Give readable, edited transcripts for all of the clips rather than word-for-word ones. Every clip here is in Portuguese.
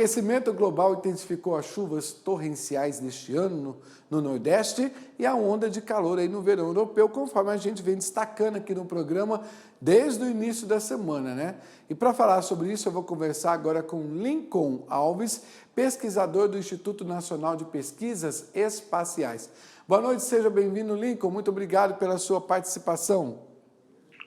Aquecimento global intensificou as chuvas torrenciais neste ano no Nordeste e a onda de calor aí no verão europeu, conforme a gente vem destacando aqui no programa desde o início da semana, né? E para falar sobre isso, eu vou conversar agora com Lincoln Alves, pesquisador do Instituto Nacional de Pesquisas Espaciais. Boa noite, seja bem-vindo, Lincoln. Muito obrigado pela sua participação.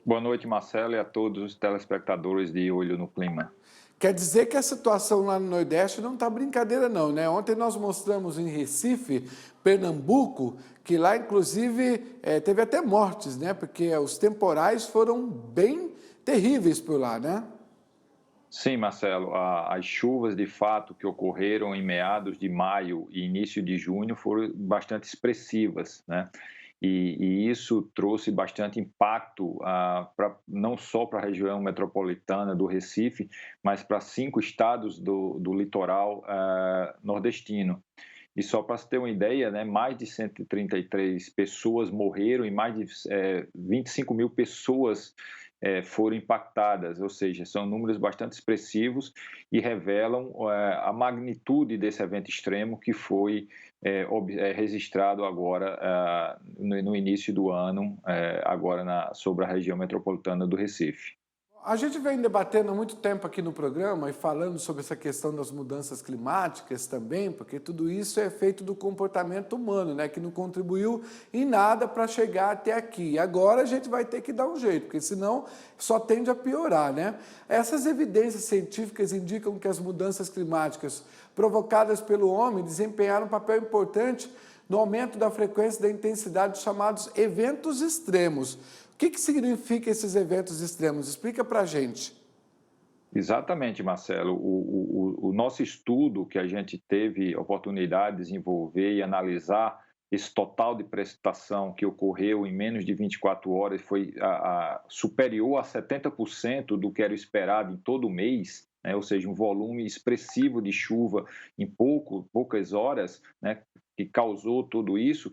Boa noite, Marcelo, e a todos os telespectadores de Olho no Clima. Quer dizer que a situação lá no Nordeste não está brincadeira não, né? Ontem nós mostramos em Recife, Pernambuco, que lá inclusive teve até mortes, né? Porque os temporais foram bem terríveis por lá, né? Sim, Marcelo, as chuvas de fato que ocorreram em meados de maio e início de junho foram bastante expressivas, né? E isso trouxe bastante impacto não só para a região metropolitana do Recife, mas para 5 estados do litoral nordestino. E só para você ter uma ideia, né, mais de 133 pessoas morreram e mais de 25 mil pessoas foram impactadas, ou seja, são números bastante expressivos e revelam a magnitude desse evento extremo que foi registrado agora no início do ano, agora sobre a região metropolitana do Recife. A gente vem debatendo há muito tempo aqui no programa e falando sobre essa questão das mudanças climáticas também, porque tudo isso é feito do comportamento humano, né, que não contribuiu em nada para chegar até aqui. E agora a gente vai ter que dar um jeito, porque senão só tende a piorar, né? Essas evidências científicas indicam que as mudanças climáticas provocadas pelo homem desempenharam um papel importante no aumento da frequência e da intensidade dos chamados eventos extremos. O que significa esses eventos extremos? Explica para a gente. Exatamente, Marcelo. O nosso estudo que a gente teve oportunidade de desenvolver e analisar esse total de precipitação que ocorreu em menos de 24 horas foi superior a 70% do que era esperado em todo o mês, né? Ou seja, um volume expressivo de chuva em poucas horas, né? Que causou tudo isso,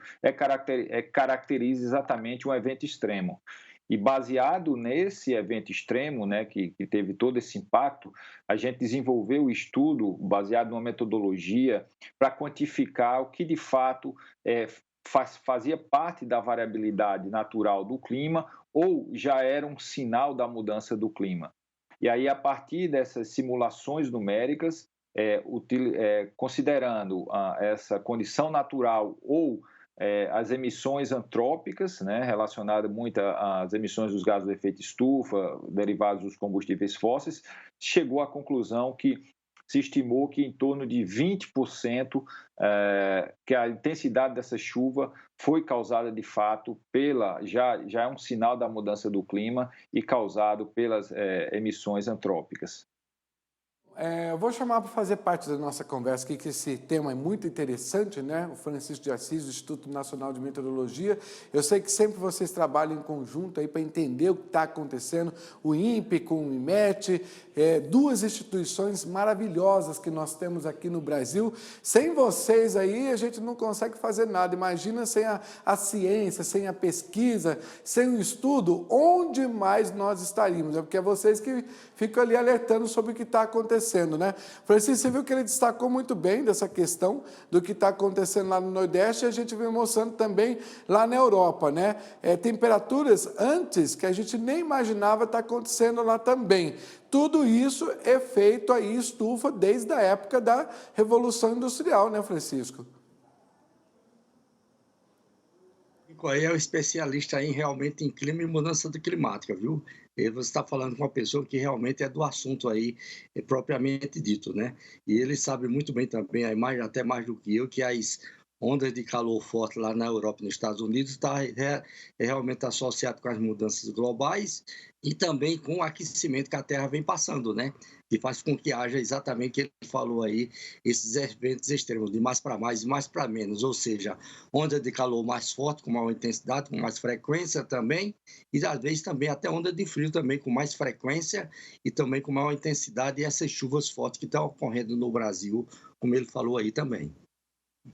caracteriza exatamente um evento extremo. E baseado nesse evento extremo, né, que teve todo esse impacto, a gente desenvolveu o estudo baseado numa metodologia para quantificar o que de fato fazia parte da variabilidade natural do clima ou já era um sinal da mudança do clima. E aí, a partir dessas simulações numéricas, considerando essa condição natural ou as emissões antrópicas, né, relacionadas muito às emissões dos gases do efeito estufa, derivados dos combustíveis fósseis, chegou à conclusão que se estimou que em torno de 20% que a intensidade dessa chuva foi causada de fato já é um sinal da mudança do clima e causado pelas emissões antrópicas. Eu vou chamar para fazer parte da nossa conversa aqui, que esse tema é muito interessante, né? O Francisco de Assis, do Instituto Nacional de Meteorologia. Eu sei que sempre vocês trabalham em conjunto aí para entender o que está acontecendo, o INPE com o IMET, duas instituições maravilhosas que nós temos aqui no Brasil. Sem vocês aí, a gente não consegue fazer nada. Imagina sem a ciência, sem a pesquisa, sem o estudo, onde mais nós estaríamos? É porque é vocês que ficam ali alertando sobre o que está acontecendo, né? Francisco, você viu que ele destacou muito bem dessa questão do que está acontecendo lá no Nordeste e a gente vem mostrando também lá na Europa, né? Temperaturas antes que a gente nem imaginava estar acontecendo lá também. Tudo isso é feito aí, estufa, desde a época da Revolução Industrial, né, Francisco? Aí é o especialista aí realmente em clima e mudança climática, viu? E você está falando com uma pessoa que realmente é do assunto aí, propriamente dito, né? E ele sabe muito bem também, aí até mais do que eu, que as ondas de calor forte lá na Europa e nos Estados Unidos está realmente associado com as mudanças globais e também com o aquecimento que a Terra vem passando, né? Que faz com que haja exatamente o que ele falou aí, esses eventos extremos, de mais para mais e mais para menos, ou seja, onda de calor mais forte, com maior intensidade, com mais frequência também, e às vezes também até onda de frio também com mais frequência e também com maior intensidade, e essas chuvas fortes que estão ocorrendo no Brasil, como ele falou aí também.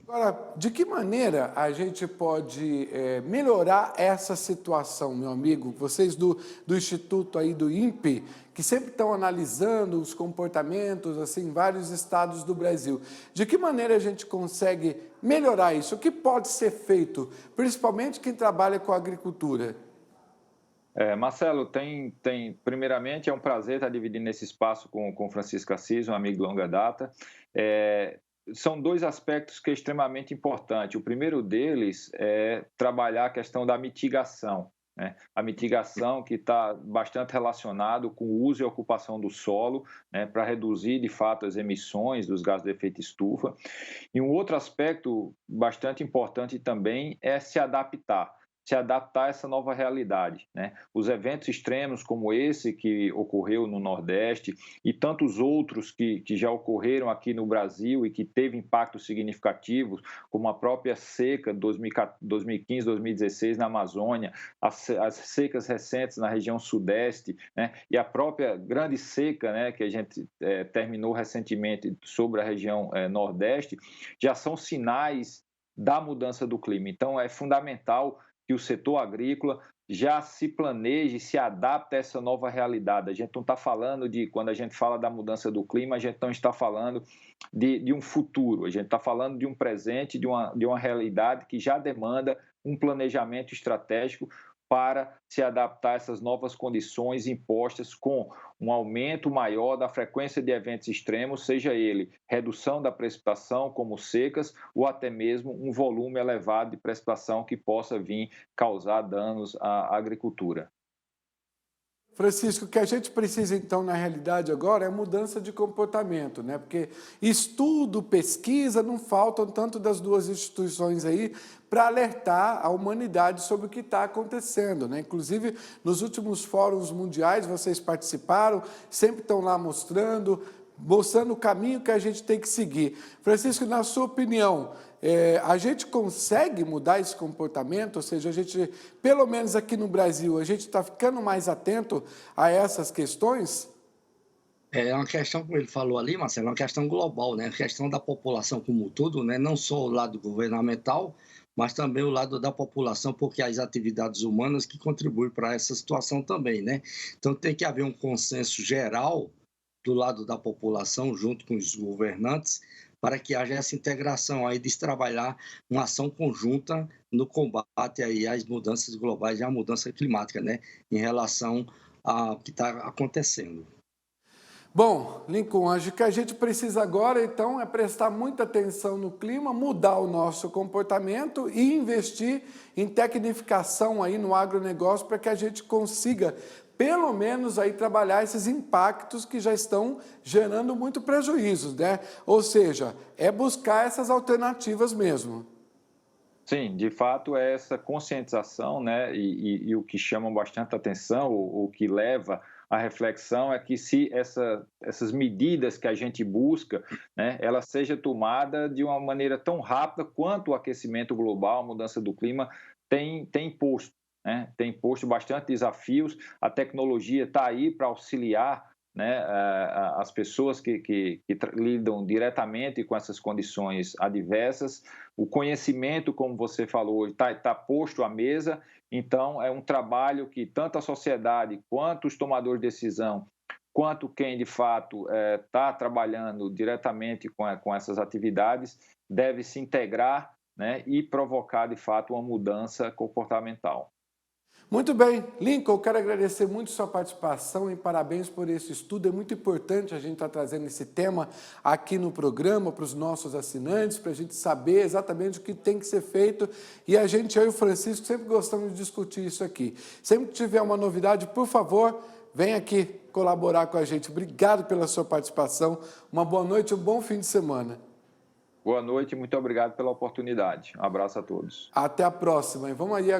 Agora, de que maneira a gente pode melhorar essa situação, meu amigo? Vocês do Instituto aí do INPE, que sempre estão analisando os comportamentos assim, em vários estados do Brasil. De que maneira a gente consegue melhorar isso? O que pode ser feito, principalmente quem trabalha com a agricultura? Marcelo, primeiramente é um prazer estar dividindo esse espaço com Francisco Assis, um amigo de longa data. São dois aspectos que é extremamente importante. O primeiro deles é trabalhar a questão da mitigação, né? A mitigação que está bastante relacionado com o uso e ocupação do solo, né, para reduzir, de fato, as emissões dos gases de efeito estufa. E um outro aspecto bastante importante também é se adaptar a essa nova realidade, né? Os eventos extremos como esse que ocorreu no Nordeste e tantos outros que já ocorreram aqui no Brasil e que teve impactos significativos, como a própria seca de 2015, 2016 na Amazônia, as secas recentes na região Sudeste, né? E a própria grande seca, né, que a gente terminou recentemente sobre a região Nordeste, já são sinais da mudança do clima. Então, é fundamental que o setor agrícola já se planeje, se adapte a essa nova realidade. A gente não está falando quando a gente fala da mudança do clima, a gente não está falando de um futuro, a gente está falando de um presente, de uma realidade que já demanda um planejamento estratégico para se adaptar a essas novas condições impostas com um aumento maior da frequência de eventos extremos, seja ele redução da precipitação, como secas, ou até mesmo um volume elevado de precipitação que possa vir causar danos à agricultura. Francisco, o que a gente precisa, então, na realidade, agora é mudança de comportamento, né? Porque estudo, pesquisa, não faltam tanto das duas instituições aí para alertar a humanidade sobre o que está acontecendo, né? Inclusive, nos últimos fóruns mundiais, vocês participaram, sempre estão lá mostrando o caminho que a gente tem que seguir. Francisco, na sua opinião, a gente consegue mudar esse comportamento? Ou seja, a gente, pelo menos aqui no Brasil, a gente está ficando mais atento a essas questões? É uma questão, como ele falou ali, Marcelo, é uma questão global, né? A questão da população como um todo, né? Não só o lado governamental, mas também o lado da população, porque as atividades humanas que contribuem para essa situação também, né? Então tem que haver um consenso geral do lado da população, junto com os governantes, para que haja essa integração aí de se trabalhar uma ação conjunta no combate aí às mudanças globais e à mudança climática, né? Em relação ao que está acontecendo. Bom, Lincoln, acho que a gente precisa agora, então, é prestar muita atenção no clima, mudar o nosso comportamento e investir em tecnificação aí no agronegócio para que a gente consiga, pelo menos, aí trabalhar esses impactos que já estão gerando muito prejuízos, né? Ou seja, é buscar essas alternativas mesmo. Sim, de fato, é essa conscientização, né, e o que chama bastante atenção, o que leva à reflexão é que se essas medidas que a gente busca, né, ela seja tomada de uma maneira tão rápida quanto o aquecimento global, a mudança do clima tem imposto, né, tem imposto bastante desafios, a tecnologia está aí para auxiliar, né, as pessoas que lidam diretamente com essas condições adversas. O conhecimento, como você falou, está posto à mesa, então é um trabalho que tanto a sociedade, quanto os tomadores de decisão, quanto quem de fato está trabalhando diretamente com essas atividades, deve se integrar, né, e provocar de fato uma mudança comportamental. Muito bem, Lincoln, eu quero agradecer muito sua participação e parabéns por esse estudo. É muito importante a gente estar trazendo esse tema aqui no programa para os nossos assinantes, para a gente saber exatamente o que tem que ser feito. E a gente, eu e o Francisco, sempre gostamos de discutir isso aqui. Sempre que tiver uma novidade, por favor, vem aqui colaborar com a gente. Obrigado pela sua participação. Uma boa noite, um bom fim de semana. Boa noite e muito obrigado pela oportunidade. Um abraço a todos. Até a próxima. E vamos aí